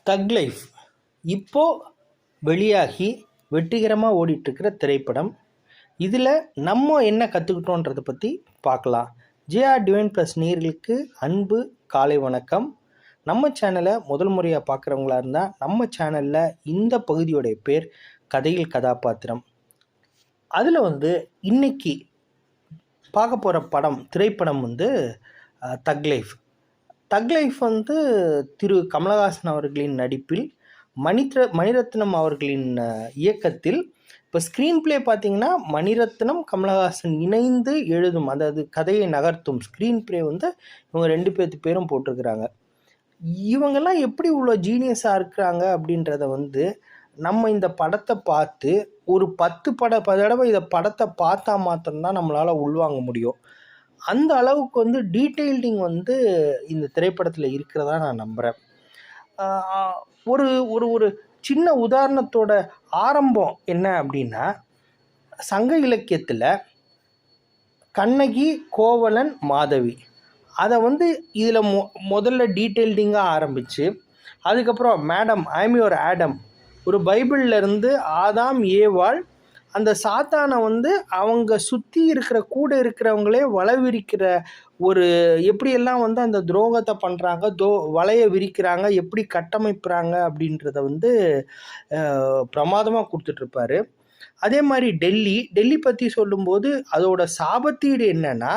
தக் லைஃப் இப்போது வெளியாகி வெற்றிகரமாக ஓடிட்டுருக்கிற திரைப்படம். இதில் நம்ம என்ன கற்றுக்கிட்டோன்றதை பற்றி பார்க்கலாம். ஜேஆர் டிவைன் ப்ளஸ் நேயர்களுக்கு அன்பு காலை வணக்கம். நம்ம சேனலை முதல் முறையாக பார்க்குறவங்களா இருந்தால் நம்ம சேனலில் இந்த பகுதியோடைய பேர் கதையில் கதாபாத்திரம். அதில் இன்னைக்கு பார்க்க போகிற திரைப்படம் தக் லைஃப். தக் லைஃப் திரு கமலஹாசன் அவர்களின் நடிப்பில் மணிரத்னம் அவர்களின் இயக்கத்தில். இப்போ ஸ்க்ரீன் பிளே பார்த்தீங்கன்னா மணிரத்னம் கமலஹாசன் இணைந்து எழுதும், அதாவது கதையை நகர்த்தும் ஸ்க்ரீன் பிளே இவங்க 2 பேரும் போட்டிருக்கிறாங்க. இவங்கெல்லாம் எப்படி இவ்வளோ ஜீனியஸாக இருக்கிறாங்க அப்படின்றத நம்ம இந்த படத்தை பார்த்து ஒரு 10 தடவை இதை படத்தை பார்த்தா மாத்திரம்தான் நம்மளால் உள்வாங்க முடியும். அந்த அளவுக்கு டீட்டெயில்டிங் இந்த திரைப்படத்தில் இருக்கிறதா நான் நம்புகிறேன். ஒரு ஒரு ஒரு சின்ன உதாரணத்தோட ஆரம்பம் என்ன அப்படின்னா, சங்க இலக்கியத்தில் கண்ணகி, கோவலன், மாதவி அதை இதில் முதல்ல டீட்டெயில்டிங்காக ஆரம்பித்து, அதுக்கப்புறம் மேடம் ஐம் யுவர் ஆடம், ஒரு பைபிள்லேருந்து ஆதாம் ஏவாள் அந்த சாத்தானை அவங்க சுற்றி இருக்கிற கூட இருக்கிறவங்களே வலை விரிக்கிற ஒரு எப்படியெல்லாம் அந்த துரோகத்தை பண்ணுறாங்க, வலையை விரிக்கிறாங்க, எப்படி கட்டமைப்புறாங்க அப்படின்றத பிரமாதமாக கொடுத்துட்ருப்பாரு. அதே மாதிரி டெல்லி பற்றி சொல்லும்போது அதோட சாபத்தீடு என்னன்னா,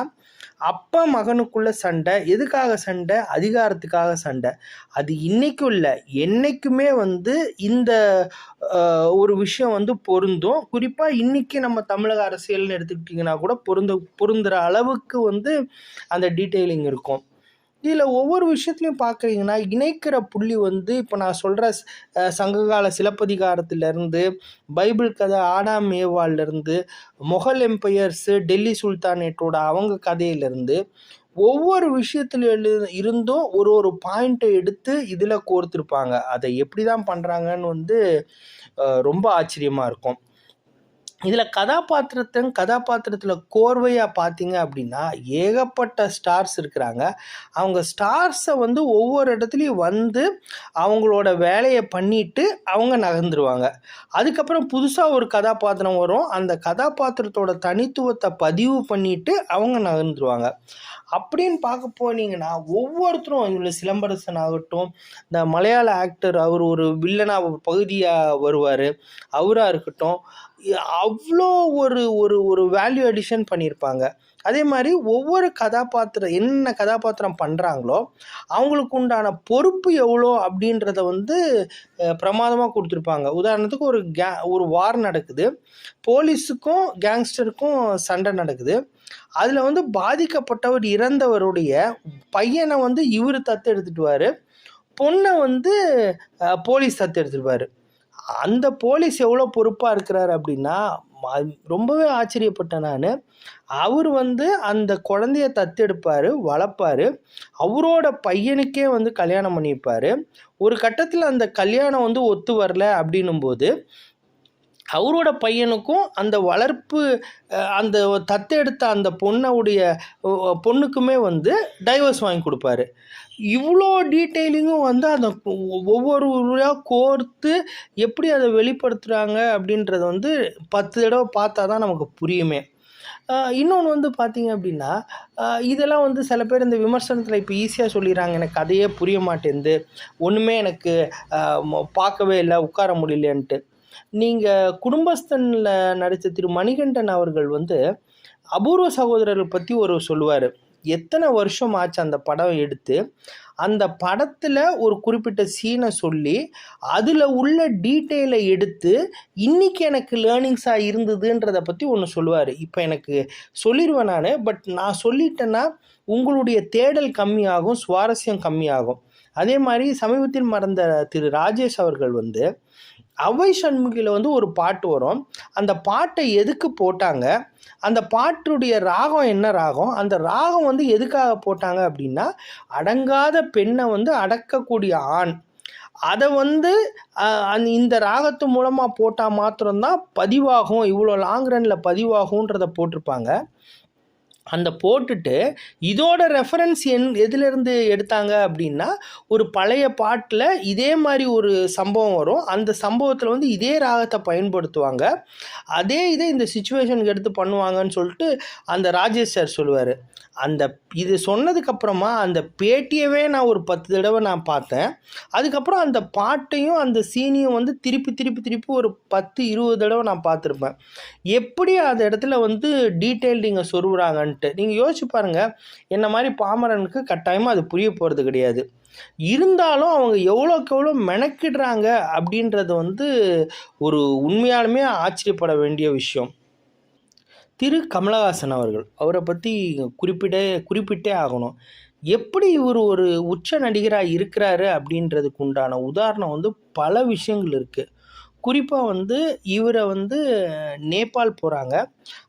அப்பா மகனுக்குள்ள சண்டை. எதுக்காக சண்டை? அதிகாரத்துக்காக சண்டை. அது இன்னைக்கும் இல்லை, என்னைக்குமே இந்த ஒரு விஷயம் பொருந்தும். குறிப்பாக இன்னைக்கு நம்ம தமிழக அரசியல்னு எடுத்துக்கிட்டிங்கன்னா கூட பொருந்துகிற அளவுக்கு அந்த டீட்டெயிலிங் இருக்கும். இதில் ஒவ்வொரு விஷயத்துலையும் பார்க்குறீங்கன்னா இணைக்கிற புள்ளி இப்போ நான் சொல்கிற சங்ககால சிலப்பதிகாரத்திலேருந்து, பைபிள் கதை ஆடாம் ஏவாள்லேருந்து, மொகல் எம்பையர்ஸு, டெல்லி சுல்தானேட்டோட அவங்க கதையிலேருந்து ஒவ்வொரு விஷயத்துல இருந்தும் ஒரு பாயிண்ட்டை எடுத்து இதில் கோர்த்துருப்பாங்க. அதை எப்படி தான் பண்ணுறாங்கன்னு ரொம்ப ஆச்சரியமாக இருக்கும். இதில் கதாபாத்திரத்தில் கோர்வையாக பார்த்தீங்க அப்படின்னா ஏகப்பட்ட ஸ்டார்ஸ் இருக்கிறாங்க. அவங்க ஸ்டார்ஸை ஒவ்வொரு இடத்துலையும் அவங்களோட வேலையை பண்ணிட்டு அவங்க நகர்ந்துருவாங்க. அதுக்கப்புறம் புதுசாக ஒரு கதாபாத்திரம் வரும், அந்த கதாபாத்திரத்தோட தனித்துவத்தை பதிவு பண்ணிட்டு அவங்க நகர்ந்துருவாங்க. அப்படின்னு பார்க்க போனீங்கன்னா ஒவ்வொருத்தரும் இதில் சிலம்பரசன் ஆகட்டும், இந்த மலையாள ஆக்டர் அவர் ஒரு வில்லனாக பகுதியாக வருவார், அவராக இருக்கட்டும், அவ்வளோ ஒரு வேல்யூ அடிஷன் பண்ணியிருப்பாங்க. அதே மாதிரி ஒவ்வொரு என்ன கதாபாத்திரம் பண்ணுறாங்களோ அவங்களுக்கு உண்டான பொறுப்பு எவ்வளோ அப்படின்றத பிரமாதமாக கொடுத்துருப்பாங்க. உதாரணத்துக்கு ஒரு வார் நடக்குது, போலீஸுக்கும் கேங்ஸ்டருக்கும் சண்டை நடக்குது. அதில் பாதிக்கப்பட்டவர் இறந்தவருடைய பையனை இவர் தத்தெடுத்துட்டுவார், பொண்ணை போலீஸ் தத்தெடுத்துடுவார். அந்த போலீஸ் எவ்வளோ பொறுப்பாக இருக்கிறார் அப்படின்னா ரொம்பவே ஆச்சரியப்பட்டேன் நான். அவர் அந்த குழந்தைய தத்தெடுப்பார், வளர்ப்பார், அவரோட பையனுக்கே கல்யாணம் பண்ணியிருப்பார். ஒரு கட்டத்தில் அந்த கல்யாணம் ஒத்து வரல அப்படின்னும்போது அவரோட பையனுக்கும் அந்த வளர்ப்பு அந்த தத்தெடுத்த அந்த பொண்ணுக்குமே டைவர்ஸ் வாங்கி கொடுப்பாரு. இவ்வளோ டீட்டெயிலிங்கும் அந்த ஒவ்வொரு கோர்த்து எப்படி அதை வெளிப்படுத்துகிறாங்க அப்படின்றது 10 தடவை பார்த்தா தான் நமக்கு புரியுமே. இன்னொன்று பார்த்தீங்க அப்படின்னா, இதெல்லாம் சில பேர் இந்த விமர்சனத்தில் இப்போ ஈஸியாக சொல்லிடுறாங்க, எனக்கு கதையே புரிய மாட்டேங்குது, ஒன்றுமே எனக்கு பார்க்கவே இல்லை, உட்கார முடியலன்ட்டு. நீங்கள் குடும்பஸ்தனில் நடித்த திரு மணிகண்டன் அவர்கள் அபூர்வ சகோதரர்கள் பற்றி சொல்லுவார். எத்தனை வருஷம் ஆச்சு அந்த படம் எடுத்து, அந்த படத்தில் ஒரு குறிப்பிட்ட சீனை சொல்லி அதில் உள்ள டீட்டெயிலை எடுத்து இன்றைக்கி எனக்கு லேர்னிங்ஸாக இருந்ததுன்றதை பற்றி ஒன்று சொல்லுவார். இப்போ எனக்கு சொல்லிடுவேன் நான், பட் நான் சொல்லிட்டேன்னா உங்களுடைய தேடல் கம்மியாகும், சுவாரஸ்யம் கம்மியாகும். அதே மாதிரி சமீபத்தில் மறந்த திரு ராஜேஷ் அவர்கள் அவை சண்முகியில் ஒரு பாட்டு வரும், அந்த பாட்டை எதுக்கு போட்டாங்க, அந்த பாட்டுடைய ராகம் என்ன ராகம், அந்த ராகம் எதுக்காக போட்டாங்க அப்படின்னா அடங்காத பெண்ணை அடக்கக்கூடிய ஆண், அதை இந்த ராகத்து மூலமாக போட்டால் மாத்திரம்தான் பதிவாகும், இவ்வளோ லாங் ரனில் பதிவாகுன்றதை போட்டிருப்பாங்க. அந்த போட்டுட்டு இதோட ரெஃபரன்ஸ் எதுலேருந்து எடுத்தாங்க அப்படின்னா, ஒரு பழைய பாட்டில் இதே மாதிரி ஒரு சம்பவம் வரும். அந்த சம்பவத்தில் வந்து இதே ராகத்தை பயன்படுத்துவாங்க. அதே இதை இந்த சிச்சுவேஷனுக்கு எடுத்து பண்ணுவாங்கன்னு சொல்லிட்டு அந்த ராஜேஷ் சார் சொல்லுவார். இது சொன்னதுக்கப்புறமா அந்த பேட்டியவே நான் ஒரு 10 தடவை நான் பார்த்தேன். அதுக்கப்புறம் அந்த பாட்டையும் அந்த சீனையும் வந்து திருப்பி ஒரு 10-20 தடவை நான் பார்த்துருப்பேன். எப்படி அந்த இடத்துல வந்து டீட்டெயில்டிங்கை சொருகுறாங்கன்ட்டு நீங்கள் யோசிச்சு பாருங்கள். என்ன மாதிரி பாமரனுக்கு கட்டாயமாக அது புரிய போகிறது கிடையாது. இருந்தாலும் அவங்க எவ்வளோக்கு எவ்வளோ மெனக்கிடுறாங்க அப்படின்றது வந்து ஒரு உண்மையாலுமே ஆச்சரியப்பட வேண்டிய விஷயம். திரு கமலஹாசன் அவரை பற்றி குறிப்பிட்டே ஆகணும். எப்படி இவர் ஒரு உச்ச நடிகராக இருக்கிறாரு அப்படின்றதுக்கு உண்டான உதாரணம் வந்து பல விஷயங்கள் இருக்குது. குறிப்பாக வந்து இவரை வந்து நேபாள் போகிறாங்க.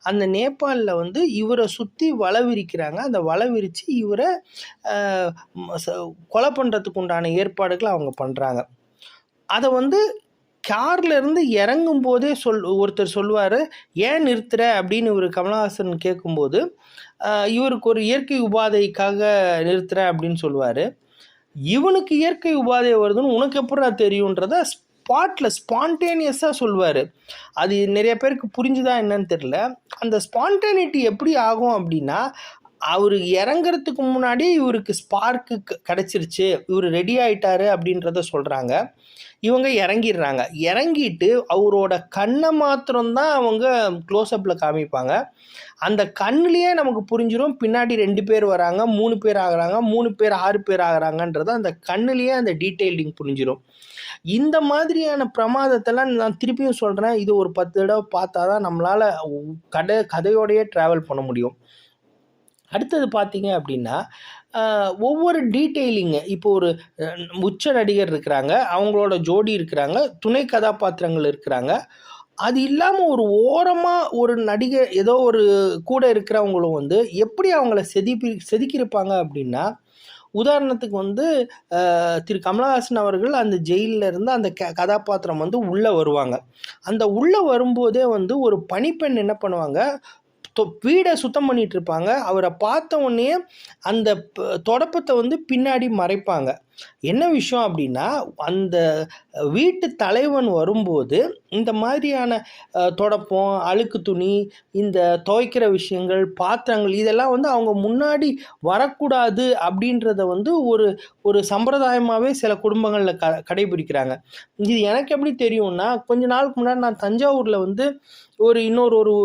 அந்த நேபாளில் வந்து இவரை சுற்றி வலை விரிக்கிறாங்க. அந்த வலை விரித்து இவரை கொலை பண்ணுறதுக்கு உண்டான ஏற்பாடுகளை அவங்க பண்ணுறாங்க. அதை வந்து கார்லேருந்து இறங்கும் போதே ஒருத்தர் சொல்லுவார், ஏன் நிறுத்துற அப்படின்னு இவர் கமலஹாசன் கேட்கும்போது, இவருக்கு ஒரு இயற்கை உபாதைக்காக நிறுத்துற அப்படின்னு சொல்லுவார். இவனுக்கு இயற்கை உபாதை வருதுன்னு உனக்கு எப்படா தெரியுன்றத ஸ்பான்டேனியஸாக சொல்லுவார். அது நிறைய பேருக்கு புரிஞ்சுதா என்னன்னு தெரியல. அந்த ஸ்பான்டேனிட்டி எப்படி ஆகும் அப்படின்னா, அவர் இறங்குறதுக்கு முன்னாடி இவருக்கு ஸ்பார்க்கு கிடச்சிருச்சு, இவர் ரெடி ஆகிட்டாரு அப்படின்றத சொல்கிறாங்க. இவங்க இறங்கிடுறாங்க. இறங்கிட்டு அவரோட கண்ணை மாத்திரம்தான் அவங்க க்ளோஸ்அப்பில் காமிப்பாங்க. அந்த கண்ணுலேயே நமக்கு புரிஞ்சிடும் பின்னாடி 2 பேர் வராங்க, 3 பேர் ஆகிறாங்க, 3 பேர் 6 பேர் ஆகிறாங்கன்றது அந்த கண்ணுலேயே அந்த டீட்டெயிலிங் புரிஞ்சிடும். இந்த மாதிரியான பிரமாதத்தெல்லாம் நான் திருப்பியும் சொல்கிறேன், இது ஒரு 10 தடவை பார்த்தா தான் நம்மளால் கதையோடையே ட்ராவல் பண்ண முடியும். அடுத்தது பார்த்தீங்க அப்படின்னா, ஒவ்வொரு டீட்டெயிலிங்கு இப்போ ஒரு உச்ச நடிகர் இருக்கிறாங்க, அவங்களோட ஜோடி இருக்கிறாங்க, துணை கதாபாத்திரங்கள் இருக்கிறாங்க. அது இல்லாமல் ஒரு ஓரமாக ஒரு நடிகர் ஏதோ ஒரு கூட இருக்கிறவங்களும் வந்து எப்படி அவங்கள செதுக்கியிருப்பாங்க அப்படின்னா, உதாரணத்துக்கு வந்து திரு கமலஹாசன் அவர்கள் அந்த ஜெயிலில் இருந்து அந்த கதாபாத்திரம் வந்து உள்ளே வருவாங்க. அந்த உள்ளே வரும்போதே வந்து ஒரு பணிப்பெண் என்ன பண்ணுவாங்க, வீடை சுத்தம் பண்ணிகிட்டு இருப்பாங்க. அவரை பார்த்த உடனே அந்த தொடப்பத்தை வந்து பின்னாடி மறைப்பாங்க. என்ன விஷயம் அப்படின்னா, அந்த வீட்டு தலைவன் வரும்போது இந்த மாதிரியான தொடப்பம், அழுக்கு துணி, இந்த துவைக்கிற விஷயங்கள், பாத்திரங்கள் இதெல்லாம் வந்து அவங்க முன்னாடி வரக்கூடாது அப்படின்றத வந்து ஒரு சம்பிரதாயமாகவே சில குடும்பங்களில் கடைபிடிக்கிறாங்க. இது எனக்கு எப்படி தெரியும்னா, கொஞ்ச நாளுக்கு முன்னாடி நான் தஞ்சாவூரில் வந்து இன்னொரு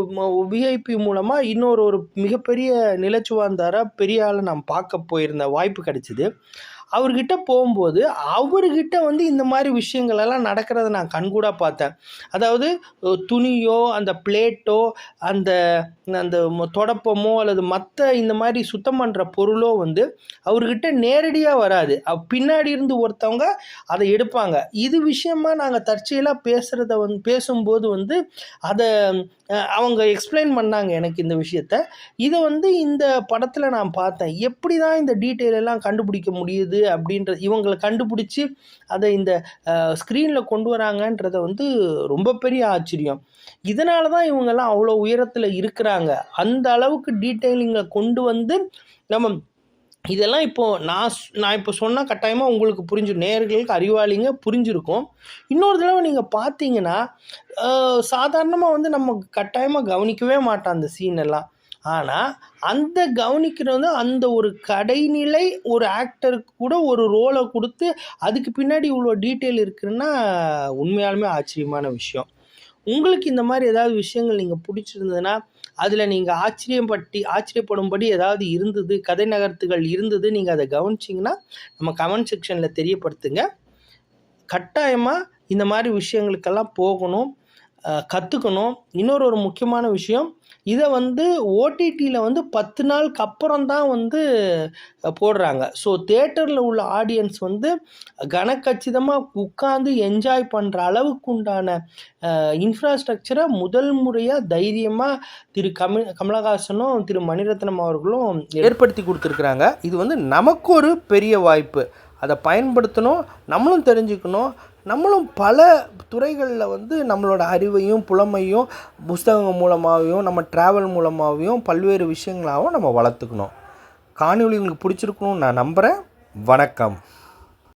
விஐபி மூலமாக ஒரு மிகப்பெரிய நிலச்சுவாந்தார பெரிய ஆளை நான் பார்க்க போயிருந்த வாய்ப்பு கிடைச்சிது. அவர்கிட்ட போகும்போது அவர்கிட்ட வந்து இந்த மாதிரி விஷயங்களெல்லாம் நடக்கிறத நான் கண்கூடாக பார்த்தேன். அதாவது துணியோ அந்த பிளேட்டோ அந்த அந்த தொடப்பமோ அல்லது மற்ற இந்த மாதிரி சுத்தம் பண்ணுற பொருளோ வந்து அவர்கிட்ட நேரடியாக வராது. பின்னாடி இருந்து ஒருத்தவங்க அதை எடுப்பாங்க. இது விஷயமா நாங்கள் தற்செயலாக பேசும்போது வந்து அதை அவங்க எக்ஸ்பிளைன் பண்ணாங்க எனக்கு இந்த விஷயத்த. இதை வந்து இந்த படத்தில் நான் பார்த்தேன். எப்படி தான் இந்த டீட்டெயில் எல்லாம் கண்டுபிடிக்க முடியுது அப்படின்றது, இவங்களை கண்டுபிடிச்சி அதை இந்த ஸ்க்ரீனில் கொண்டு வராங்கன்றத வந்து ரொம்ப பெரிய ஆச்சரியம். இதனால தான் இவங்கெல்லாம் அவ்வளோ உயரத்தில் இருக்கிறாங்க. அந்த அளவுக்கு டீட்டெயிலிங்கை கொண்டு வந்து நம்ம இதெல்லாம் இப்போது நான் இப்போ சொன்னால் கட்டாயமாக உங்களுக்கு புரிஞ்சிடும், நேயர்களுக்கு அறிவாளிங்க புரிஞ்சிருக்கும். இன்னொரு தடவை நீங்கள் பார்த்தீங்கன்னா சாதாரணமாக வந்து நம்ம கட்டாயமாக கவனிக்கவே மாட்டோம் அந்த சீன் எல்லாம். ஆனால் அந்த கவனிக்கிறது அந்த ஒரு கடைநிலை ஒரு ஆக்டருக்கு கூட ஒரு ரோலை கொடுத்து அதுக்கு பின்னாடி இவ்வளோ டீட்டெயில் இருக்குன்னா உண்மையாலுமே ஆச்சரியமான விஷயம். உங்களுக்கு இந்த மாதிரி ஏதாவது விஷயங்கள் நீங்கள் பிடிச்சிருந்ததுன்னா அதில் நீங்கள் ஆச்சரியப்படும்படி ஏதாவது இருந்தது, கதை நகர்த்துகள் இருந்தது, நீங்கள் அதை கவனிச்சிங்கன்னா நம்ம கமெண்ட் செக்ஷனில் தெரியப்படுத்துங்க. கட்டாயமாக இந்த மாதிரி விஷயங்களுக்கெல்லாம் போகணும், கற்றுக்கணும். இன்னொரு முக்கியமான விஷயம், இதை வந்து ஓடிடியில் வந்து 10 நாளுக்கு அப்புறம் தான் வந்து போடுறாங்க. ஸோ தேட்டரில் உள்ள ஆடியன்ஸ் வந்து கனக்கச்சிதமாக உட்காந்து என்ஜாய் பண்ணுற அளவுக்கு உண்டான இன்ஃப்ராஸ்ட்ரக்சரை முதல் முறையாக தைரியமாக திரு கமலஹாசனும் திரு மணிரத்னம் அவர்களும் ஏற்படுத்தி கொடுத்துருக்குறாங்க. இது வந்து நமக்கு ஒரு பெரிய வாய்ப்பு. அதை பயன்படுத்தணும், நம்மளும் தெரிஞ்சுக்கணும். நம்மளும் பல துறைகளில் வந்து நம்மளோட அறிவையும் புலமையும் புஸ்தகங்கள் மூலமாகவும் நம்ம ட்ராவல் மூலமாகவும் பல்வேறு விஷயங்களாகவும் நம்ம வளர்த்துக்கணும். காணொளி உங்களுக்கு பிடிச்சிருக்கணும்னு நான் நம்புகிறேன். வணக்கம்.